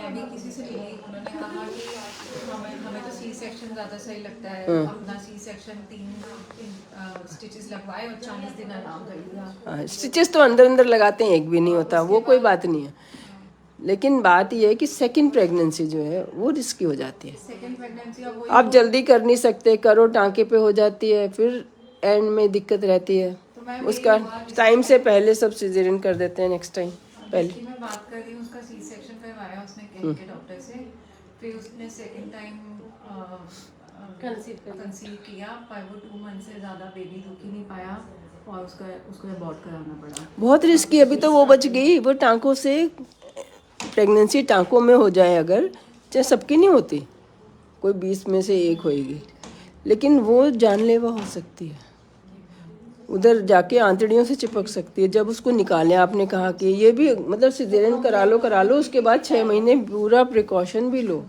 मैं भी किसी से मिली, उन्होंने कहा कि हमें हमें तो सी सेक्शन ज़्यादा सही लगता है, अपना सी सेक्शन 3 स्टिचेस लगवाए और 40 दिन आराम कर लिया। स्टिचेस तो अंदर अंदर लगाते हैं, एक भी नहीं होता, वो कोई बात नहीं है। लेकिन बात यह है कि सेकंड प्रेगनेंसी जो है वो रिस्की हो जाती है। सेकंड प्रेगनेंसी अब वही आप जल्दी कर नहीं सकते, करो टांके पे हो जाती है, फिर एंड में दिक्कत रहती है। उसका टाइम से पहले सब सिजेरियन कर देते हैं नेक्स्ट टाइम पहले। कि मैं बात कर रही हूँ, उसका सी सेक्शन करवाया उसने कह के डॉक्टर से, फिर उसने सेकंड टाइम कंसीव किया, पर वो 2 मंथ से ज़्यादा बेबी रुक ही नहीं पाया और उसको अबॉर्ट कराना पड़ा। बहुत रिस्की। अभी तो वो बच गई, वो टांकों से, प्रेगनेंसी टांकों में हो जाए अगर, चाहे सबकी नहीं होती, कोई 20 में से 1 होएगी, लेकिन वो जानलेवा हो सकती है, उधर जाके आंतड़ियों से चिपक सकती है। जब उसको निकालें, आपने कहा कि ये भी मतलब सिजेरियन करा लो, उसके बाद 6 महीने पूरा प्रिकॉशन भी लो।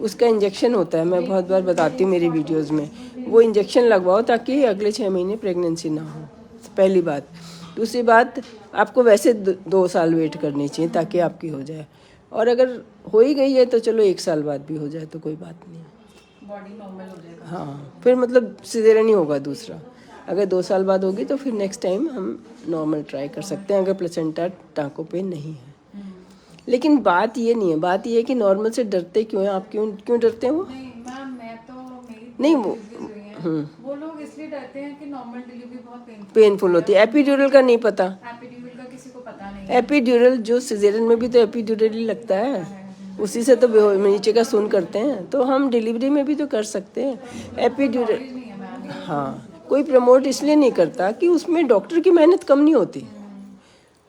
उसका इंजेक्शन होता है, मैं बहुत बार बताती हूँ मेरी वीडियोस में, वो इंजेक्शन लगवाओ ताकि अगले 6 महीने प्रेगनेंसी ना हो, पहली बात। दूसरी बात, आपको वैसे 2 साल वेट करनी चाहिए ताकि आपकी हो जाए, और अगर हो ही गई है तो चलो 1 साल बाद भी हो जाए तो कोई बात नहीं है, बॉडी नॉर्मल हो जाएगा। हाँ, फिर मतलब सिजेरियन ही होगा दूसरा। अगर 2 साल बाद होगी तो फिर नेक्स्ट टाइम हम नॉर्मल ट्राई कर सकते हैं अगर प्लेसेंटा टांकों पे नहीं है। लेकिन बात ये नहीं है, बात ये है कि नॉर्मल से डरते क्यों हैं आप, क्यों डरते हैं वो? नहीं मैम, मैं तो मेरी नहीं वो वो लोग इसलिए डरते हैं कि नॉर्मल डिलीवरी बहुत पेनफुल होती है। एपिड्यूरल का नहीं पता, एपिड्यूरल का किसी को पता नहीं। एपिड्यूरल जो सिजेरियन में भी तो एपिड्यूरल ही लगता है, उसी से तो नीचे का सुन करते हैं, तो हम डिलीवरी में भी तो कर सकते हैं एपिड्यूरल। नहीं है मैम। हाँ, कोई प्रमोट इसलिए नहीं करता कि उसमें डॉक्टर की मेहनत कम नहीं होती,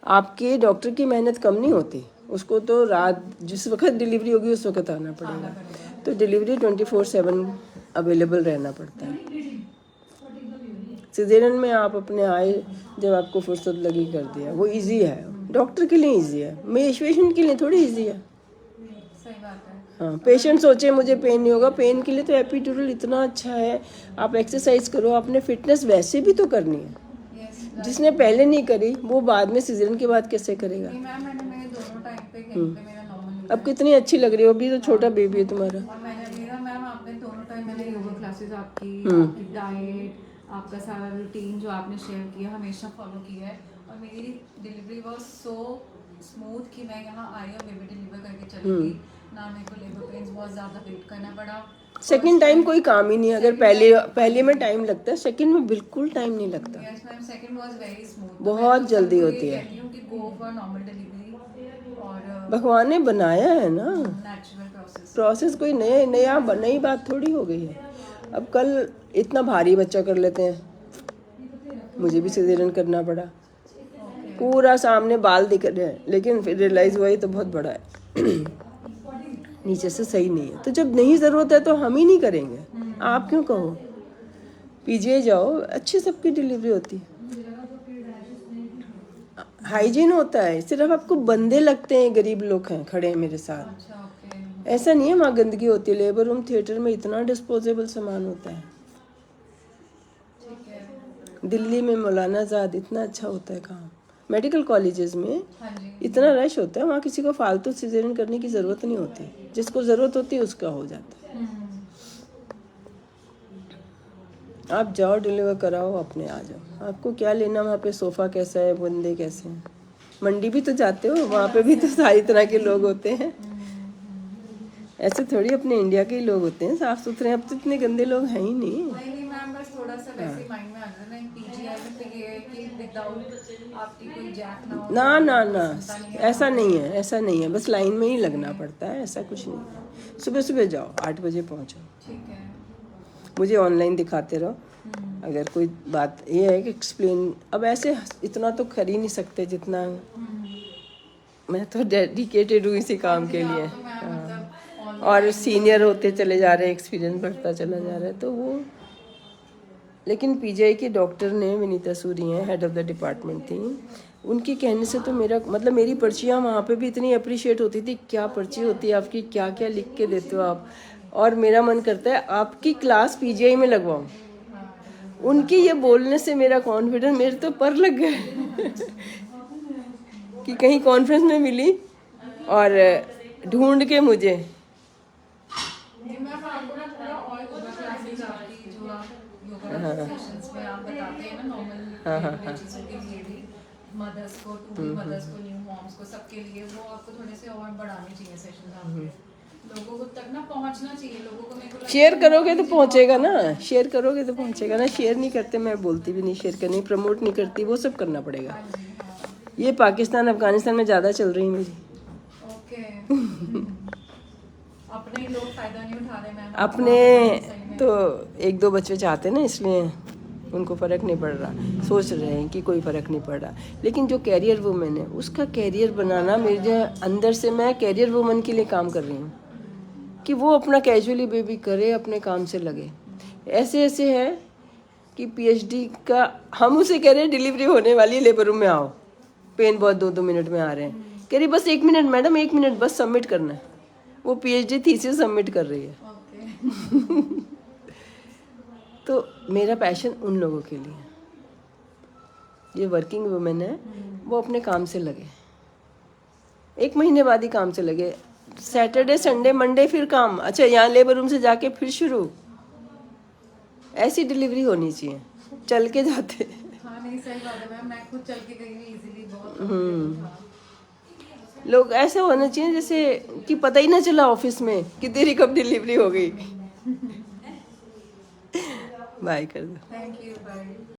आपके डॉक्टर की मेहनत कम नहीं होती, उसको तो रात जिस वक्त डिलीवरी होगी उस वक्त आना पड़ेगा, तो डिलीवरी 24/7 अवेलेबल रहना पड़ता है। सिजेरियन में आप अपने आए जब आपको फुर्सत लगी कर दिया, वो इजी है, डॉक्टर के लिए इजी है, पेशेंट के लिए थोड़ी इजी है। सही बात है। हाँ, पेशेंट सोचे मुझे पेन नहीं होगा, पेन के लिए तो एपिड्यूरल इतना अच्छा है। आप एक्सरसाइज करो, आपने फिटनेस वैसे भी तो करनी है, जिसने पहले नहीं करी वो बाद में सिजेरियन के बाद कैसे करेगा? मैंने दोनों टाइम पे कहीं पे मेरा नॉर्मल। अब कितनी अच्छी लग रही हो, अभी तो छोटा बेबी है तुम्हारा। और मेरा मैम, आपने दोनों टाइम मैंने योगा क्लासेस, आपकी डाइट, आपका सारा रूटीन जो आपने शेयर किया हमेशा फॉलो किया है, और मेरी डिलीवरी वाज सो स्मूथ कि मैं यहाँ आई और बेबी डिलीवर करके चली गई, ना मेरे को लेबर पेन्स बहुत ज़्यादा वेट करना पड़ा। सेकंड टाइम कोई काम ही नहीं है, अगर पहले में टाइम लगता है, सेकंड में बिल्कुल टाइम नहीं लगता। Yes ma'am, second was very smooth, बहुत जल्दी होती है, कहती हूँ कि गो फॉर नॉर्मल डिलीवरी, और भगवान ने बनाया है ना नेचुरल प्रोसेस, कोई नई बात थोड़ी हो गई है। अब कल इतना भारी बच्चा कर लेते हैं, मुझे भी सिजेरियन करना पड़ा, पूरा सामने बाल दिख रहे हैं, लेकिन फिर रियलाइज हुआ ये तो बहुत बड़ा है नीचे से सही नहीं है, तो जब नहीं ज़रूरत है तो हम ही नहीं करेंगे, आप क्यों कहो? पीजीआई जाओ, अच्छी सबकी डिलीवरी होती है, हाइजीन होता है, सिर्फ आपको बंदे लगते हैं, गरीब लोग हैं खड़े हैं मेरे साथ, ऐसा नहीं है वहाँ गंदगी होती है। लेबर रूम थिएटर में इतना डिस्पोजेबल सामान होता है, दिल्ली में मौलाना आज़ाद इतना अच्छा होता है काम, मेडिकल कॉलेजेस में इतना रश होता है, वहाँ किसी को फालतू सिजेरियन करने की ज़रूरत नहीं होती, जिसको ज़रूरत होती है उसका हो जाता है। आप जाओ, डिलीवर कराओ, अपने आ जाओ, आपको क्या लेना, वहाँ पे सोफ़ा कैसा है, बंदे कैसे हैं। मंडी भी तो जाते हो, वहाँ पे भी तो सारी तरह के लोग होते हैं, ऐसे थोड़ी अपने इंडिया के ही लोग होते हैं साफ सुथरे, अब तो इतने गंदे लोग हैं ही नहीं। मैम, बस थोड़ा सा वैसे माइंड में आ गया ना, पीजीआई में तो ये है कि विदाउट आपकी कोई जैक ना हो, ना ऐसा नहीं है, बस लाइन में ही लगना पड़ता है, ऐसा कुछ नहीं है। सुबह जाओ, 8 बजे पहुँचो, ठीक है। मुझे ऑनलाइन दिखाते रहो, अगर कोई बात ये है कि एक्सप्लेन, अब ऐसे इतना तो कर ही नहीं सकते जितना मैं तो डेडिकेटेड हूँ इसी काम के लिए, और सीनियर होते चले जा रहे हैं, एक्सपीरियंस बढ़ता चला जा रहा है, तो वो। लेकिन पीजीआई के डॉक्टर ने, विनीता सूरी हैं, हेड ऑफ द डिपार्टमेंट थी, उनके कहने से तो मेरा मतलब, मेरी पर्चियाँ वहाँ पे भी इतनी अप्रिशिएट होती थी, क्या पर्ची होती है आपकी, क्या क्या लिख के देते हो आप, और मेरा मन करता है आपकी क्लास पीजीआई में लगवाऊँ। उनके ये बोलने से मेरा कॉन्फिडेंस मेरे तो पर लग गया कि कहीं कॉन्फ्रेंस में मिली और ढूंढ के मुझे। नहीं, मैं आपको ना थोड़ा और योगा क्लासेस आपकी जो आप योगा सेशंस में आप बताते हैं ना नॉर्मल चीज़ों के लिए भी, मदर्स को, टू बी मदर्स को, न्यू मॉम्स को, सबके लिए, वो आपको थोड़े से और बढ़ाने चाहिए सेशंस आपके, लोगों को तक ना पहुंचना चाहिए, लोगों को मेरे को लगता शेयर है करोगे तो मुझे पहुंचेगा ना, शेयर करोगे तो पहुंचेगा ना। शेयर नहीं करते, मैं बोलती भी नहीं, शेयर करनी, प्रमोट नहीं करती, वो सब करना पड़ेगा। हाँ जी, हाँ, ये पाकिस्तान अफगानिस्तान में ज़्यादा चल रही मेरी। ओके। अपने ही लोग फायदा नहीं उठा रहे मैम, अपने सही में। तो एक दो बच्चे चाहते हैं ना, इसलिए उनको फ़र्क नहीं पड़ रहा, सोच रहे हैं कि कोई फ़र्क नहीं पड़ रहा। लेकिन जो कैरियर वुमेन है उसका कैरियर बनाना, मेरे अंदर से मैं कैरियर वुमन के लिए काम कर रही हूँ कि वो अपना कैजुअली बेबी करे, अपने काम से लगे। ऐसे ऐसे है कि पीएचडी का हम उसे कह रहे हैं डिलीवरी होने वाली है, लेबर रूम में आओ, पेन बहुत 2-2 मिनट में आ रहे हैं, कह रही बस 1 मिनट मैडम, 1 मिनट बस सबमिट करना है। वो पीएचडी थीसिस सबमिट कर रही है। ओके। तो मेरा पैशन उन लोगों के लिए है, ये वर्किंग वुमेन है, वो अपने काम से लगे, 1 महीने बाद ही काम से लगे, सैटरडे संडे मंडे फिर काम, अच्छा यहाँ लेबर रूम से जाके फिर शुरू। ऐसी डिलीवरी होनी चाहिए, चल के जाते। हाँ नहीं, सही बात है मैम, मैं खुद चल के गई हुई इजीली, बहुत comfortable था। लोग ऐसे होना चाहिए जैसे कि पता ही ना चला ऑफिस में कि तेरी कब डिलीवरी हो गई। बाय कर दो। Thank you, bye.